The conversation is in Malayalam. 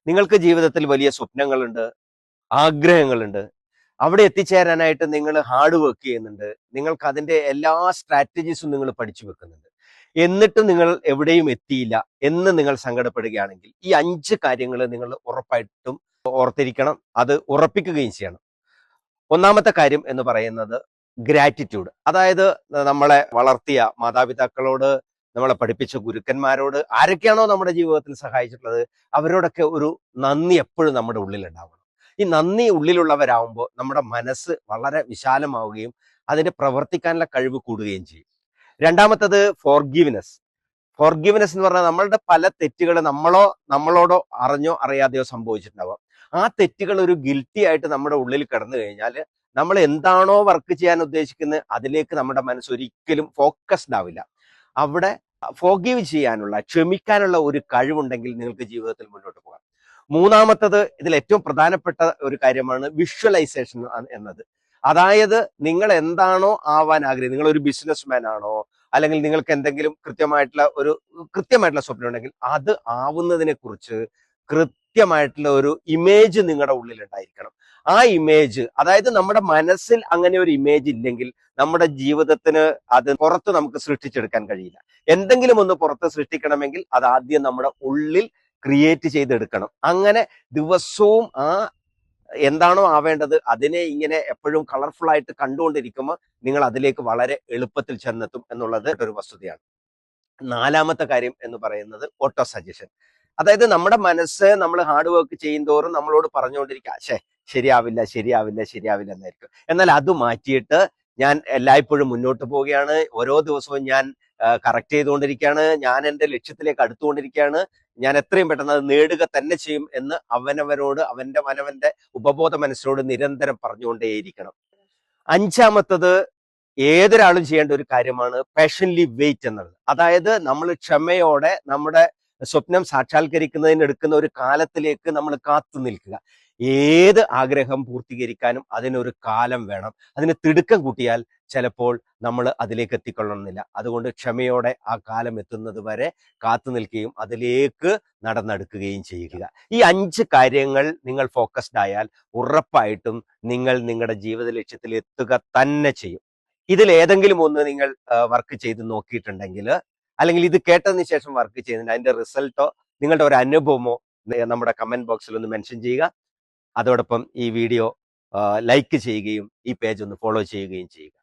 നിങ്ങൾക്ക് ജീവിതത്തിൽ വലിയ സ്വപ്നങ്ങളുണ്ട്, ആഗ്രഹങ്ങളുണ്ട്. അവിടെ എത്തിച്ചേരാനായിട്ട് നിങ്ങൾ ഹാർഡ് വർക്ക് ചെയ്യുന്നുണ്ട്. നിങ്ങൾക്ക് അതിന്റെ എല്ലാ സ്ട്രാറ്റജീസും നിങ്ങൾ പഠിച്ചു വെക്കുന്നുണ്ട്. എന്നിട്ടും നിങ്ങൾ എവിടെയും എത്തിയില്ല എന്ന് നിങ്ങൾ സങ്കടപ്പെടുകയാണെങ്കിൽ ഈ 5 കാര്യങ്ങൾ നിങ്ങൾ ഉറപ്പായിട്ടും ഓർത്തിരിക്കണം. അത് ഉറപ്പിക്കുകയും ചെയ്യണം. ഒന്നാമത്തെ കാര്യം എന്ന് പറയുന്നത് ഗ്രാറ്റിറ്റ്യൂഡ്. അതായത് നമ്മളെ വളർത്തിയ മാതാപിതാക്കളോട്, നമ്മളെ പഠിപ്പിച്ച ഗുരുക്കന്മാരോട്, ആരൊക്കെയാണോ നമ്മുടെ ജീവിതത്തിൽ സഹായിച്ചിട്ടുള്ളത് അവരോടൊക്കെ ഒരു നന്ദി എപ്പോഴും നമ്മുടെ ഉള്ളിൽ ഉണ്ടാവണം. ഈ നന്ദി ഉള്ളിലുള്ളവരാകുമ്പോൾ നമ്മുടെ മനസ്സ് വളരെ വിശാലമാവുകയും അതിന് പ്രവർത്തിക്കാനുള്ള കഴിവ് കൂടുകയും ചെയ്യും. രണ്ടാമത്തത് ഫോർഗീവ്നെസ്. ഫോർഗിവ്നെസ് എന്ന് പറഞ്ഞാൽ നമ്മളുടെ പല തെറ്റുകൾ നമ്മളോടോ അറിഞ്ഞോ അറിയാതെയോ സംഭവിച്ചിട്ടുണ്ടാവാം. ആ തെറ്റുകൾ ഒരു ഗിൽറ്റി ആയിട്ട് നമ്മുടെ ഉള്ളിൽ കിടന്നു കഴിഞ്ഞാൽ നമ്മൾ എന്താണോ വർക്ക് ചെയ്യാൻ ഉദ്ദേശിക്കുന്നത് അതിലേക്ക് നമ്മുടെ മനസ്സ് ഒരിക്കലും ഫോക്കസ്ഡ് ആവില്ല. അവിടെ ഫോർഗീവ് ചെയ്യാനുള്ള, ക്ഷമിക്കാനുള്ള ഒരു കഴിവുണ്ടെങ്കിൽ നിങ്ങൾക്ക് ജീവിതത്തിൽ മുന്നോട്ട് പോകാം. മൂന്നാമത്തത്, ഇതിൽ ഏറ്റവും പ്രധാനപ്പെട്ട ഒരു കാര്യമാണ് വിഷ്വലൈസേഷൻ എന്നത്. അതായത് നിങ്ങൾ എന്താണോ ആവാൻ ആഗ്രഹിക്കുന്നത്, നിങ്ങൾ ഒരു ബിസിനസ്മാൻ ആണോ, അല്ലെങ്കിൽ നിങ്ങൾക്ക് എന്തെങ്കിലും കൃത്യമായിട്ടുള്ള സ്വപ്നം ഉണ്ടെങ്കിൽ അത് ആവുന്നതിനെ കുറിച്ച് കൃത്യമായിട്ടുള്ള ഒരു ഇമേജ് നിങ്ങളുടെ ഉള്ളിൽ ഉണ്ടായിരിക്കണം. ആ ഇമേജ്, അതായത് നമ്മുടെ മനസ്സിൽ അങ്ങനെ ഒരു ഇമേജ് ഇല്ലെങ്കിൽ നമ്മുടെ ജീവിതത്തിന് അത് പുറത്ത് നമുക്ക് സൃഷ്ടിച്ചെടുക്കാൻ കഴിയില്ല. എന്തെങ്കിലും ഒന്ന് പുറത്ത് സൃഷ്ടിക്കണമെങ്കിൽ അത് ആദ്യം നമ്മുടെ ഉള്ളിൽ ക്രിയേറ്റ് ചെയ്തെടുക്കണം. അങ്ങനെ ദിവസവും ആ എന്താണോ ആവേണ്ടത് അതിനെ ഇങ്ങനെ എപ്പോഴും കളർഫുൾ ആയിട്ട് കണ്ടുകൊണ്ടിരിക്കുമ്പോൾ നിങ്ങൾ അതിലേക്ക് വളരെ എളുപ്പത്തിൽ ചെന്നെത്തും എന്നുള്ളത് ഒരു വസ്തുതയാണ്. നാലാമത്തെ കാര്യം എന്ന് പറയുന്നത് ഓട്ടോ സജഷൻ. അതായത് നമ്മുടെ മനസ്സ് നമ്മൾ ഹാർഡ് വർക്ക് ചെയ്യും തോറും നമ്മളോട് പറഞ്ഞുകൊണ്ടിരിക്കുക, ശരിയാവില്ല ശരിയാവില്ല ശരിയാവില്ല എന്നായിരിക്കും. എന്നാൽ അത് മാറ്റിയിട്ട് ഞാൻ എല്ലായ്പ്പോഴും മുന്നോട്ട് പോവുകയാണ്, ഓരോ ദിവസവും ഞാൻ കറക്റ്റ് ചെയ്തുകൊണ്ടിരിക്കുകയാണ്, ഞാൻ എൻ്റെ ലക്ഷ്യത്തിലേക്ക് അടുത്തുകൊണ്ടിരിക്കുകയാണ്, ഞാൻ എത്രയും പെട്ടെന്ന് അത് നേടുക തന്നെ ചെയ്യും എന്ന് അവനവനോട്, അവന്റെ ഉപബോധ മനസ്സിനോട് നിരന്തരം പറഞ്ഞുകൊണ്ടേയിരിക്കണം. അഞ്ചാമത്തത്, ഏതൊരാളും ചെയ്യേണ്ട ഒരു കാര്യമാണ് പാഷൻലി വെയിറ്റ് എന്നുള്ളത്. അതായത് നമ്മൾ ക്ഷമയോടെ നമ്മുടെ സ്വപ്നം സാക്ഷാത്കരിക്കുന്നതിന് എടുക്കുന്ന ഒരു കാലത്തിലേക്ക് നമ്മൾ കാത്തു നിൽക്കുക. ഏത് ആഗ്രഹം പൂർത്തീകരിക്കാനും അതിനൊരു കാലം വേണം. അതിന് തിടുക്കം കൂട്ടിയാൽ ചിലപ്പോൾ നമ്മൾ അതിലേക്ക് എത്തിക്കൊള്ളണമെന്നില്ല. അതുകൊണ്ട് ക്ഷമയോടെ ആ കാലം എത്തുന്നത് വരെ കാത്തു നിൽക്കുകയും അതിലേക്ക് നടന്നെടുക്കുകയും ചെയ്യുക. ഈ 5 കാര്യങ്ങൾ നിങ്ങൾ ഫോക്കസ്ഡ് ആയാൽ ഉറപ്പായിട്ടും നിങ്ങൾ നിങ്ങളുടെ ജീവിത ലക്ഷ്യത്തിൽ എത്തുക തന്നെ ചെയ്യും. ഇതിൽ ഏതെങ്കിലും ഒന്ന് നിങ്ങൾ വർക്ക് ചെയ്ത് നോക്കിയിട്ടുണ്ടെങ്കിൽ, അല്ലെങ്കിൽ ഇത് കേട്ടതിന് ശേഷം വർക്ക് ചെയ്യുന്നുണ്ട്, അതിന്റെ റിസൾട്ടോ നിങ്ങളുടെ ഒരു അനുഭവമോ നമ്മുടെ കമന്റ് ബോക്സിൽ ഒന്ന് മെൻഷൻ ചെയ്യുക. അതോടൊപ്പം ഈ വീഡിയോ ലൈക്ക് ചെയ്യുകയും ഈ പേജ് ഒന്ന് ഫോളോ ചെയ്യുകയും ചെയ്യുക.